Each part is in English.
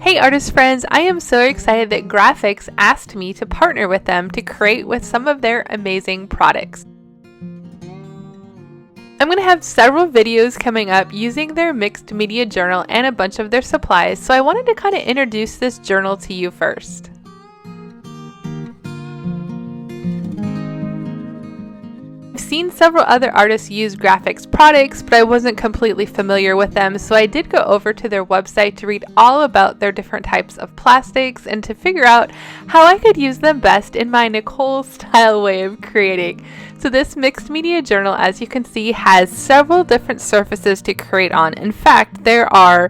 Hey artist friends, I am so excited that Grafix asked me to partner with them to create with some of their amazing products. I'm going to have several videos coming up using their mixed media journal and a bunch of their supplies, so I wanted to kind of introduce this journal to you first. I've seen several other artists use Grafix products, but I wasn't completely familiar with them, so I did go over to their website to read all about their different types of plastics and to figure out how I could use them best in my Nicole style way of creating. So this mixed media journal, as you can see, has several different surfaces to create on. In fact, there are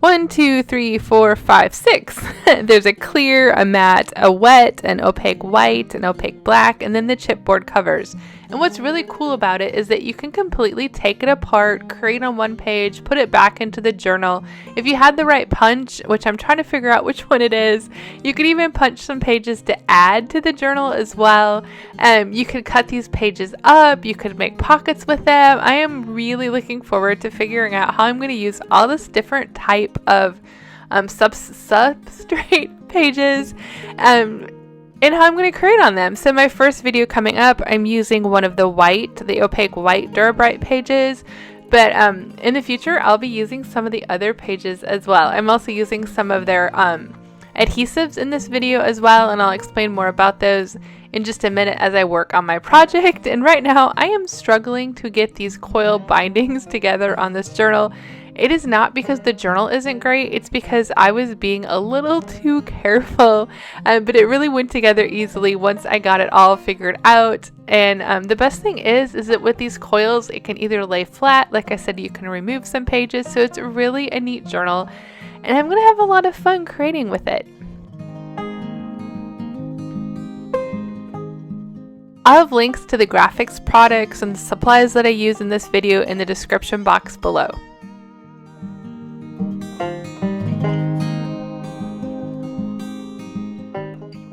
1, 2, 3, 4, 5, 6. There's a clear, a matte, a wet, an opaque white, an opaque black, and then the chipboard covers. And what's really cool about it is that you can completely take it apart, create on one page, put it back into the journal. If you had the right punch, which I'm trying to figure out which one it is, you could even punch some pages to add to the journal as well. You could cut these pages up, you could make pockets with them. I am really looking forward to figuring out how I'm going to use all this different type of substrate pages and how I'm going to create on them. So my first video coming up, I'm using one of the opaque white Durabrite pages, but in the future I'll be using some of the other pages as well. I'm also using some of their adhesives in this video as well, and I'll explain more about those in just a minute as I work on my project. And right now I am struggling to get these coil bindings together on this journal. It is not because the journal isn't great, it's because I was being a little too careful, but it really went together easily once I got it all figured out. And the best thing is that with these coils, it can either lay flat, like I said, you can remove some pages, so it's really a neat journal, and I'm going to have a lot of fun creating with it. I'll have links to the Grafix products and the supplies that I use in this video in the description box below.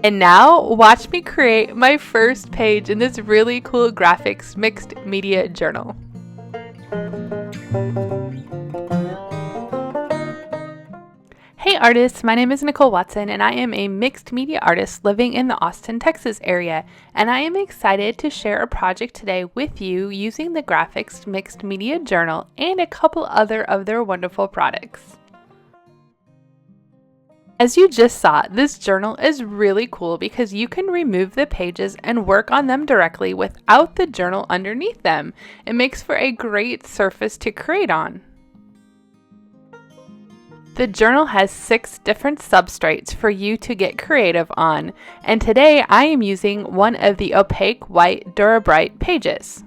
And now, watch me create my first page in this really cool Grafix mixed media journal. Hey artists, my name is Nicole Watson and I am a mixed media artist living in the Austin, Texas area, and I am excited to share a project today with you using the Grafix mixed media journal and a couple other of their wonderful products. As you just saw, this journal is really cool because you can remove the pages and work on them directly without the journal underneath them. It makes for a great surface to create on. The journal has 6 different substrates for you to get creative on, and today I am using one of the opaque white Durabrite pages.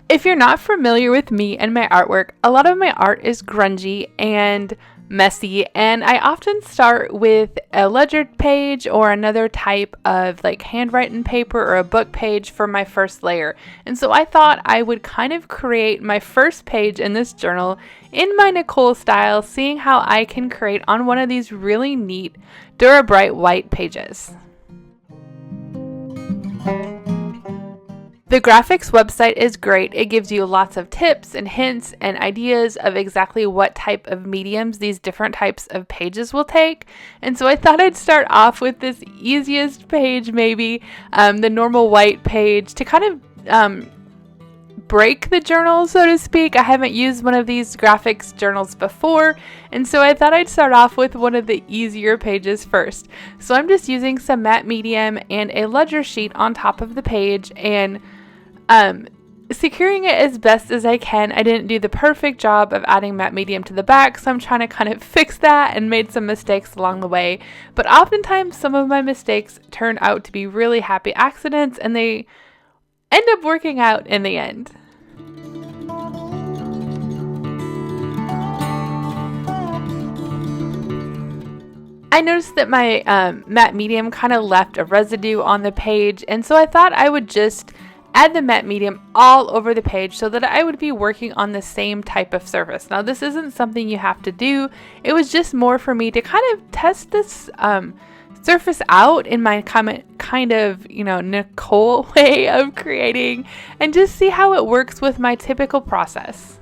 If you're not familiar with me and my artwork, a lot of my art is grungy and messy, and I often start with a ledger page or another type of like handwritten paper or a book page for my first layer. And so I thought I would kind of create my first page in this journal in my Nicole style, seeing how I can create on one of these really neat Durabrite white pages. The Grafix website is great. It gives you lots of tips and hints and ideas of exactly what type of mediums these different types of pages will take. And so I thought I'd start off with this easiest page, maybe the normal white page, to kind of break the journal, so to speak. I haven't used one of these Grafix journals before, and so I thought I'd start off with one of the easier pages first. So I'm just using some matte medium and a ledger sheet on top of the page and securing it as best as I can. I didn't do the perfect job of adding matte medium to the back, so I'm trying to kind of fix that and made some mistakes along the way. But oftentimes some of my mistakes turn out to be really happy accidents, and they end up working out in the end. I noticed that my matte medium kind of left a residue on the page, and so I thought I would just add the matte medium all over the page so that I would be working on the same type of surface. Now this isn't something you have to do. It was just more for me to kind of test this surface out in my kind of, Nicole way of creating, and just see how it works with my typical process.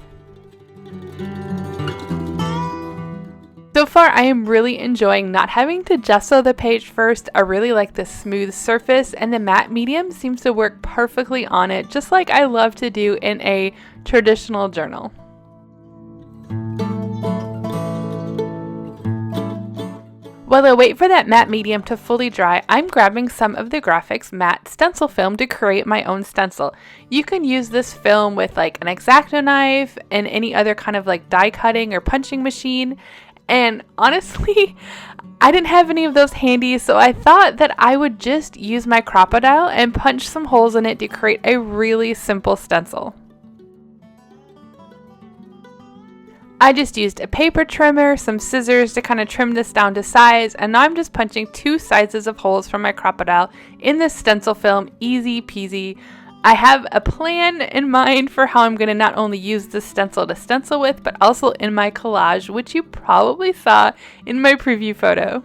So So far, I am really enjoying not having to gesso the page first. I really like the smooth surface, and the matte medium seems to work perfectly on it, just like I love to do in a traditional journal. While I wait for that matte medium to fully dry, I'm grabbing some of the Grafix matte stencil film to create my own stencil. You can use this film with like an X-Acto knife and any other kind of like die cutting or punching machine. And honestly, I didn't have any of those handy, so I thought that I would just use my Crop-A-Dile and punch some holes in it to create a really simple stencil. I just used a paper trimmer, some scissors to kind of trim this down to size, and now I'm just punching 2 sizes of holes from my Crop-A-Dile in this stencil film, easy peasy. I have a plan in mind for how I'm going to not only use this stencil to stencil with, but also in my collage, which you probably saw in my preview photo.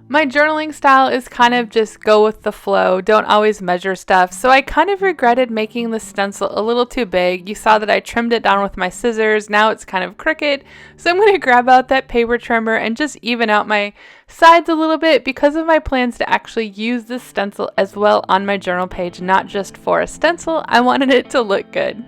My journaling style is kind of just go with the flow, don't always measure stuff, so I kind of regretted making the stencil a little too big. You saw that I trimmed it down with my scissors, now it's kind of crooked, so I'm going to grab out that paper trimmer and just even out my sides a little bit because of my plans to actually use this stencil as well on my journal page, not just for a stencil. I wanted it to look good.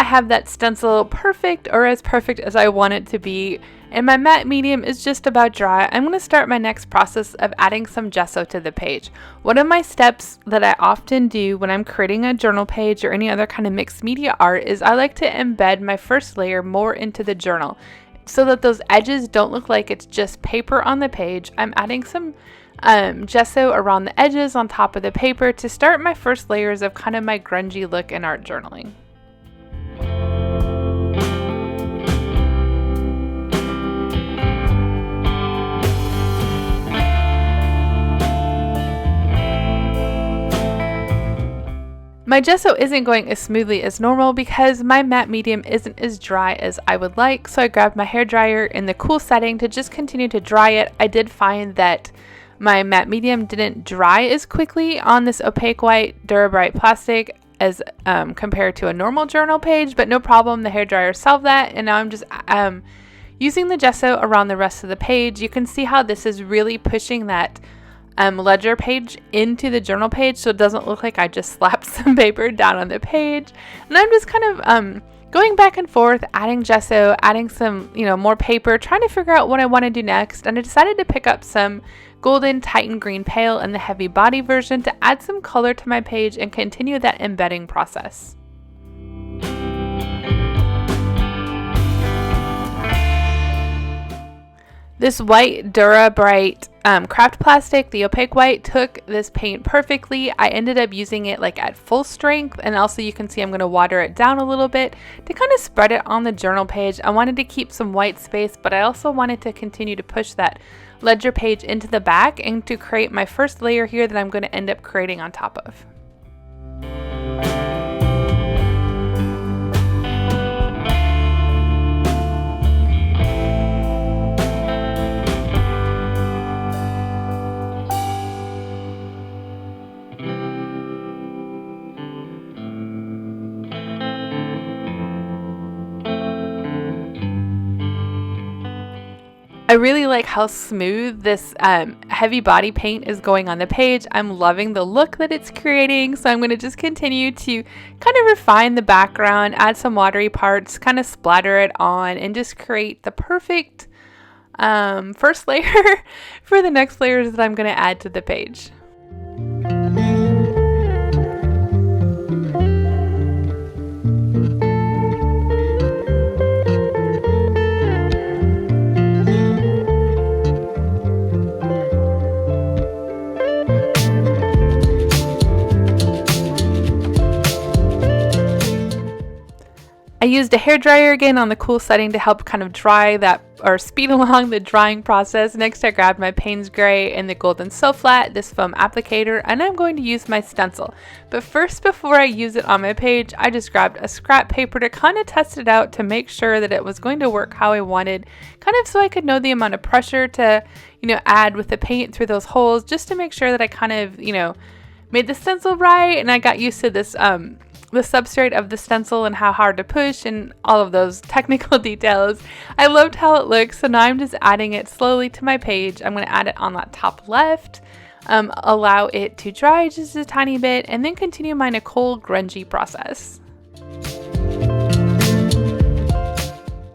Have that stencil perfect, or as perfect as I want it to be, and my matte medium is just about dry. I'm going to start my next process of adding some gesso to the page. One of my steps that I often do when I'm creating a journal page or any other kind of mixed media art is I like to embed my first layer more into the journal so that those edges don't look like it's just paper on the page. I'm adding some gesso around the edges on top of the paper to start my first layers of kind of my grungy look in art journaling. My gesso isn't going as smoothly as normal because my matte medium isn't as dry as I would like, so I grabbed my hairdryer in the cool setting to just continue to dry it. I did find that my matte medium didn't dry as quickly on this opaque white Durabright plastic as compared to a normal journal page, but no problem, the hairdryer solved that, and now I'm just using the gesso around the rest of the page. You can see how this is really pushing that ledger page into the journal page, so it doesn't look like I just slapped some paper down on the page. And I'm just kind of going back and forth, adding gesso, adding some, more paper, trying to figure out what I want to do next. And I decided to pick up some golden Titan green pale in the heavy body version to add some color to my page and continue that embedding process. This white Durabright craft plastic, the opaque white, took this paint perfectly. I ended up using it like at full strength, and also you can see I'm going to water it down a little bit to kind of spread it on the journal page. I wanted to keep some white space, but I also wanted to continue to push that ledger page into the back and to create my first layer here that I'm going to end up creating on top of. I really like how smooth this heavy body paint is going on the page. I'm loving the look that it's creating, so I'm going to just continue to kind of refine the background, add some watery parts, kind of splatter it on, and just create the perfect first layer for the next layers that I'm going to add to the page. I used a hairdryer again on the cool setting to help kind of dry that or speed along the drying process. Next, I grabbed my Payne's Gray and the Golden So Flat, this foam applicator, and I'm going to use my stencil. But first, before I use it on my page, I just grabbed a scrap paper to kind of test it out to make sure that it was going to work how I wanted, kind of so I could know the amount of pressure to, add with the paint through those holes, just to make sure that I kind of, made the stencil right, and I got used to this, the substrate of the stencil and how hard to push and all of those technical details. I loved how it looks, so now I'm just adding it slowly to my page. I'm going to add it on that top left, allow it to dry just a tiny bit, and then continue my Nicole grungy process.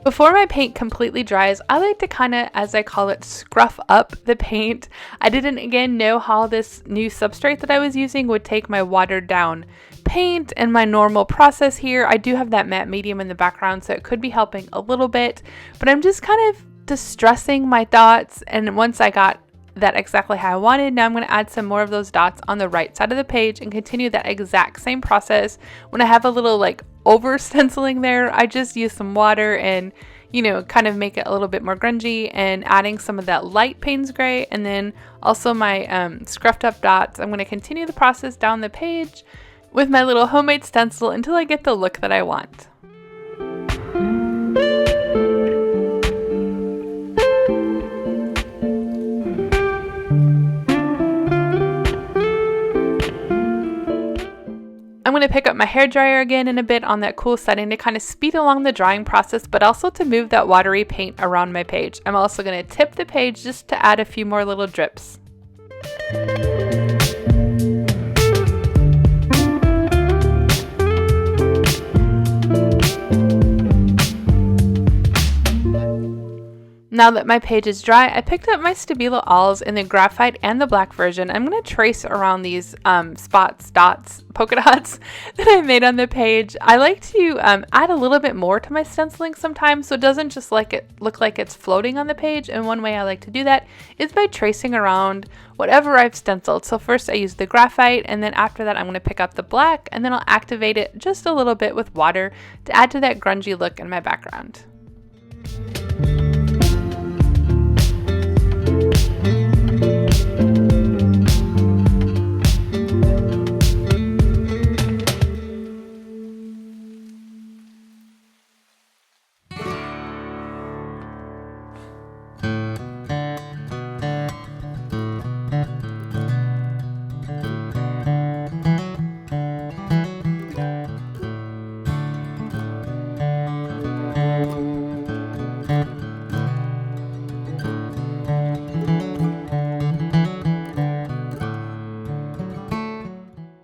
Before my paint completely dries, I like to kind of, as I call it, scruff up the paint. I didn't, again, know how this new substrate that I was using would take my watered down paint and my normal process here. I do have that matte medium in the background, so it could be helping a little bit, but I'm just kind of distressing my dots, and once I got that exactly how I wanted, now I'm going to add some more of those dots on the right side of the page and continue that exact same process. When I have a little over stenciling there, I just use some water and kind of make it a little bit more grungy, and adding some of that light Payne's Gray and then also my scruffed up dots. I'm going to continue the process down the page with my little homemade stencil until I get the look that I want. I'm going to pick up my hairdryer again in a bit on that cool setting to kind of speed along the drying process, but also to move that watery paint around my page. I'm also going to tip the page just to add a few more little drips. Now that my page is dry, I picked up my Stabilo Alls in the graphite and the black version. I'm going to trace around these spots, dots, polka dots that I made on the page. I like to add a little bit more to my stenciling sometimes, so it doesn't just look like it's floating on the page. And one way I like to do that is by tracing around whatever I've stenciled. So first I use the graphite, and then after that I'm going to pick up the black, and then I'll activate it just a little bit with water to add to that grungy look in my background.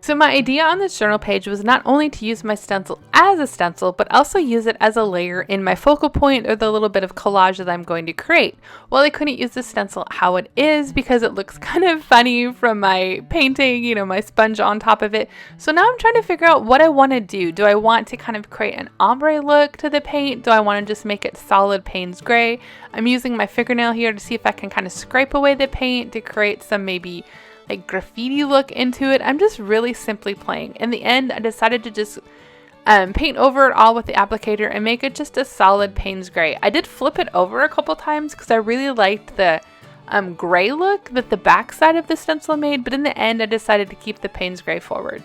So my idea on this journal page was not only to use my stencil as a stencil, but also use it as a layer in my focal point or the little bit of collage that I'm going to create. Well, I couldn't use the stencil how it is because it looks kind of funny from my painting, my sponge on top of it. So now I'm trying to figure out what I want to do. Do I want to kind of create an ombre look to the paint? Do I want to just make it solid Payne's Gray? I'm using my fingernail here to see if I can kind of scrape away the paint to create some maybe graffiti look into it. I'm just really simply playing. In the end, I decided to just paint over it all with the applicator and make it just a solid Payne's Gray. I did flip it over a couple times because I really liked the gray look that the back side of the stencil made, but in the end I decided to keep the Payne's Gray forward.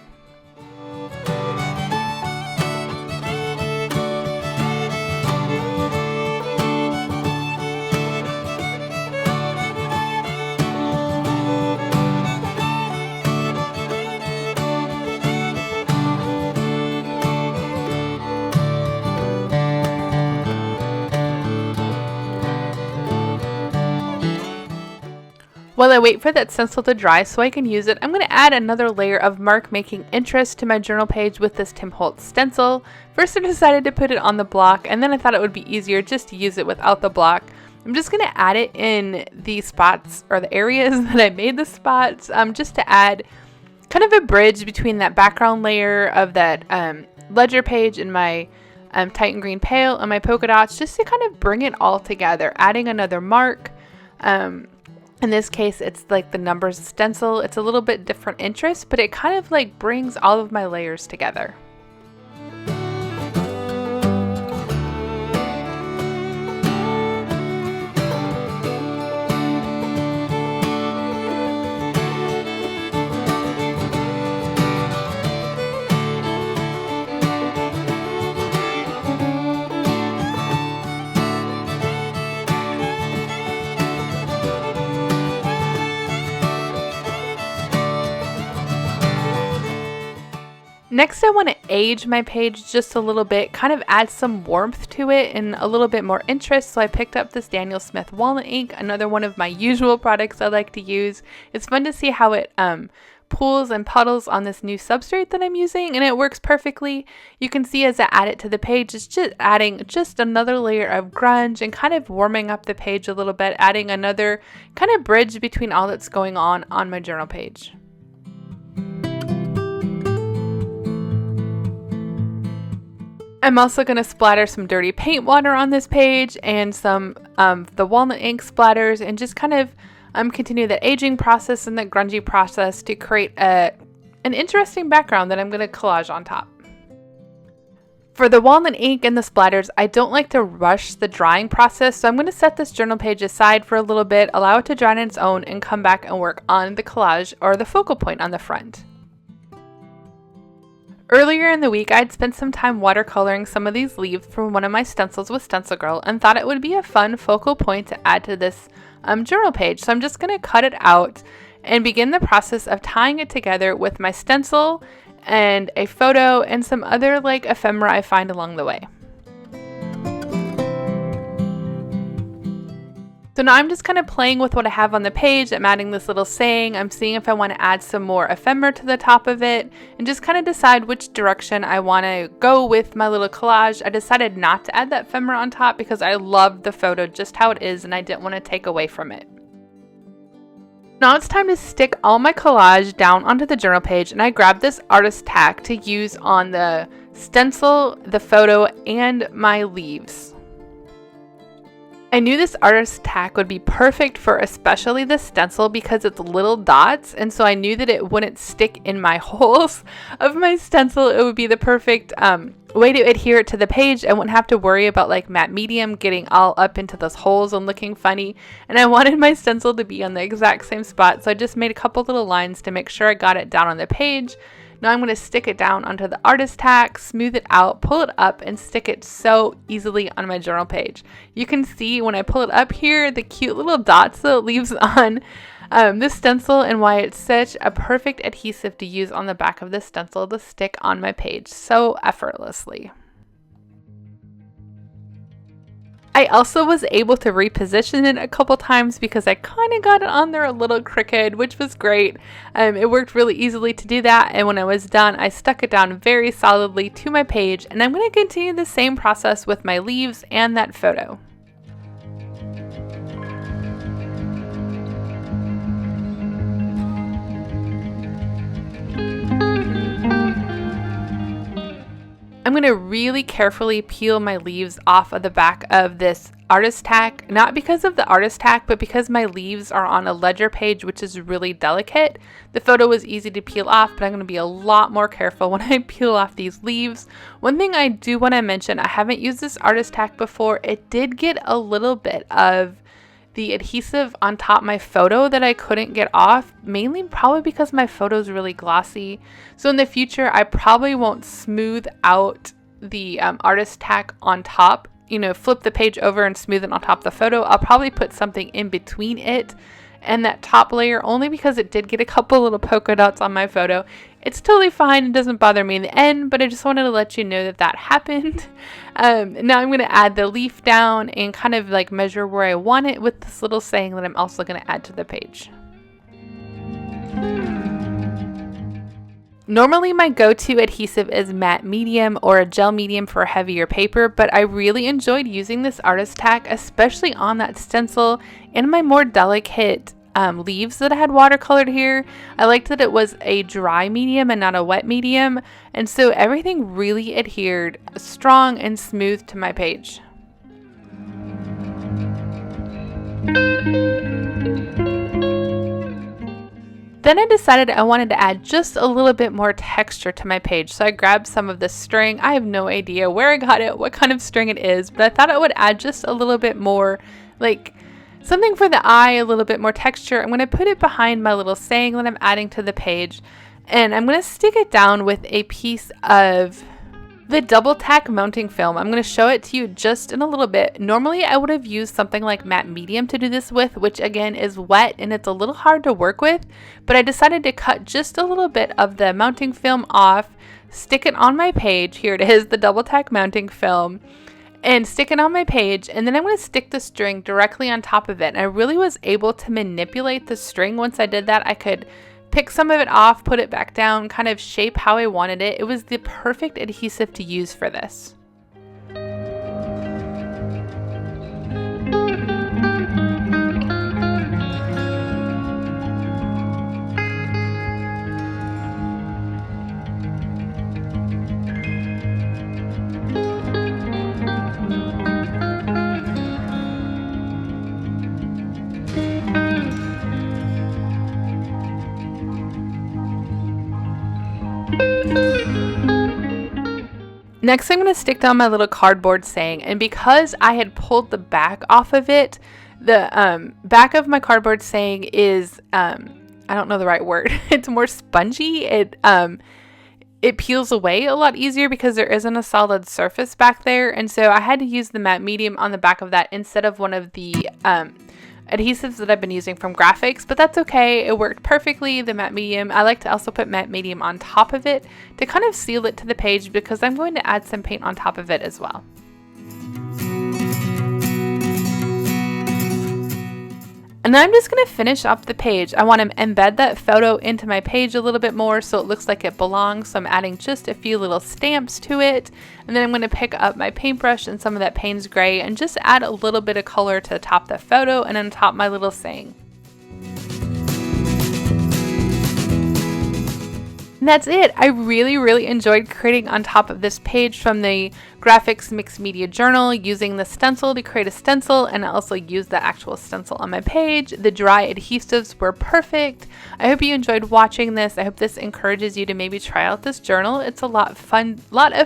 While I wait for that stencil to dry so I can use it, I'm going to add another layer of mark making interest to my journal page with this Tim Holtz stencil. First I decided to put it on the block, and then I thought it would be easier just to use it without the block. I'm just going to add it in the spots or the areas that I made the spots, just to add kind of a bridge between that background layer of that ledger page and my Titan Green Pale and my polka dots, just to kind of bring it all together, adding another mark. In this case, it's like the numbers stencil. It's a little bit different interest, but it kind of brings all of my layers together. Next, I want to age my page just a little bit, kind of add some warmth to it and a little bit more interest. So I picked up this Daniel Smith walnut ink, another one of my usual products I like to use. It's fun to see how it pools and puddles on this new substrate that I'm using, and it works perfectly. You can see as I add it to the page, it's just adding just another layer of grunge and kind of warming up the page a little bit, adding another kind of bridge between all that's going on my journal page. I'm also going to splatter some dirty paint water on this page and some the walnut ink splatters, and just kind of continue the aging process and the grungy process to create an interesting background that I'm going to collage on top. For the walnut ink and the splatters, I don't like to rush the drying process, so I'm going to set this journal page aside for a little bit, allow it to dry on its own, and come back and work on the collage or the focal point on the front. Earlier in the week, I'd spent some time watercoloring some of these leaves from one of my stencils with Stencil Girl and thought it would be a fun focal point to add to this journal page. So I'm just going to cut it out and begin the process of tying it together with my stencil and a photo and some other like ephemera I find along the way. So now I'm just kind of playing with what I have on the page. I'm adding this little saying. I'm seeing if I want to add some more ephemera to the top of it and just kind of decide which direction I want to go with my little collage. I decided not to add that ephemera on top because I love the photo just how it is and I didn't want to take away from it. Now it's time to stick all my collage down onto the journal page, and I grabbed this artist tack to use on the stencil, the photo, and my leaves. I knew this artist tack would be perfect for especially the stencil because it's little dots, and so I knew that it wouldn't stick in my holes of my stencil. It would be the perfect way to adhere it to the page. I wouldn't have to worry about like matte medium getting all up into those holes and looking funny, and I wanted my stencil to be on the exact same spot, so I just made a couple little lines to make sure I got it down on the page. Now I'm going to stick it down onto the artist tack, smooth it out, pull it up, and stick it so easily on my journal page. You can see when I pull it up here, the cute little dots that it leaves on this stencil and why it's such a perfect adhesive to use on the back of the stencil to stick on my page so effortlessly. I also was able to reposition it a couple times because I kind of got it on there a little crooked, which was great. It worked really easily to do that, and when I was done, I stuck it down very solidly to my page, and I'm going to continue the same process with my leaves and that photo. I'm going to really carefully peel my leaves off of the back of this artist tack, not because of the artist tack, but because my leaves are on a ledger page, which is really delicate. The photo was easy to peel off, but I'm going to be a lot more careful when I peel off these leaves. One thing I do want to mention, I haven't used this artist tack before. It did get a little bit of the adhesive on top my photo that I couldn't get off, mainly probably because my photo is really glossy. So in the future, I probably won't smooth out the artist tack on top, flip the page over and smooth it on top of the photo. I'll probably put something in between it and that top layer, only because it did get a couple little polka dots on my photo. It's totally fine. It doesn't bother me in the end, but I just wanted to let you know that that happened. Now I'm going to add the leaf down and kind of like measure where I want it with this little saying that I'm also going to add to the page. Normally my go-to adhesive is matte medium or a gel medium for heavier paper, but I really enjoyed using this artist tack, especially on that stencil and my more delicate leaves that I had watercolored here. I liked that it was a dry medium and not a wet medium, and so everything really adhered strong and smooth to my page. Then I decided I wanted to add just a little bit more texture to my page, so I grabbed some of this string. I have no idea where I got it, what kind of string it is, but I thought it would add just a little bit more, like something for the eye, a little bit more texture. I'm going to put it behind my little saying that I'm adding to the page, and I'm going to stick it down with a piece of the double tack mounting film. I'm going to show it to you just in a little bit. Normally I would have used something like matte medium to do this with, which again is wet and it's a little hard to work with, but I decided to cut just a little bit of the mounting film off, stick it on my page. Here it is, the double tack mounting film. And stick it on my page, and then I'm going to stick the string directly on top of it. And I really was able to manipulate the string. Once I did that, I could pick some of it off, put it back down, kind of shape how I wanted it. It was the perfect adhesive to use for this. Next, I'm going to stick down my little cardboard saying, and because I had pulled the back off of it, the back of my cardboard saying is, I don't know the right word, it's more spongy. It peels away a lot easier because there isn't a solid surface back there, and so I had to use the matte medium on the back of that instead of one of the adhesives that I've been using from Grafix, but that's okay. It worked perfectly, the matte medium. I like to also put matte medium on top of it to kind of seal it to the page because I'm going to add some paint on top of it as well. And I'm just going to finish up the page. I want to embed that photo into my page a little bit more so it looks like it belongs. So I'm adding just a few little stamps to it. And then I'm going to pick up my paintbrush and some of that Payne's Gray and just add a little bit of color to the top of the photo and on top my little saying. And that's it. I really enjoyed creating on top of this page from the Grafix Mixed Media Journal, using the stencil to create a stencil, and I also used the actual stencil on my page. The dry adhesives were perfect. I hope you enjoyed watching this. I hope this encourages you to maybe try out this journal. It's a lot of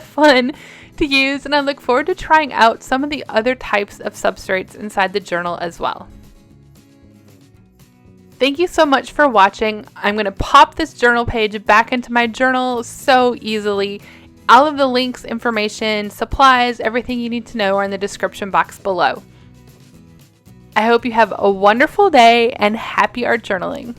fun to use, and I look forward to trying out some of the other types of substrates inside the journal as well. Thank you so much for watching. I'm going to pop this journal page back into my journal so easily. All of the links, information, supplies, everything you need to know are in the description box below. I hope you have a wonderful day and happy art journaling.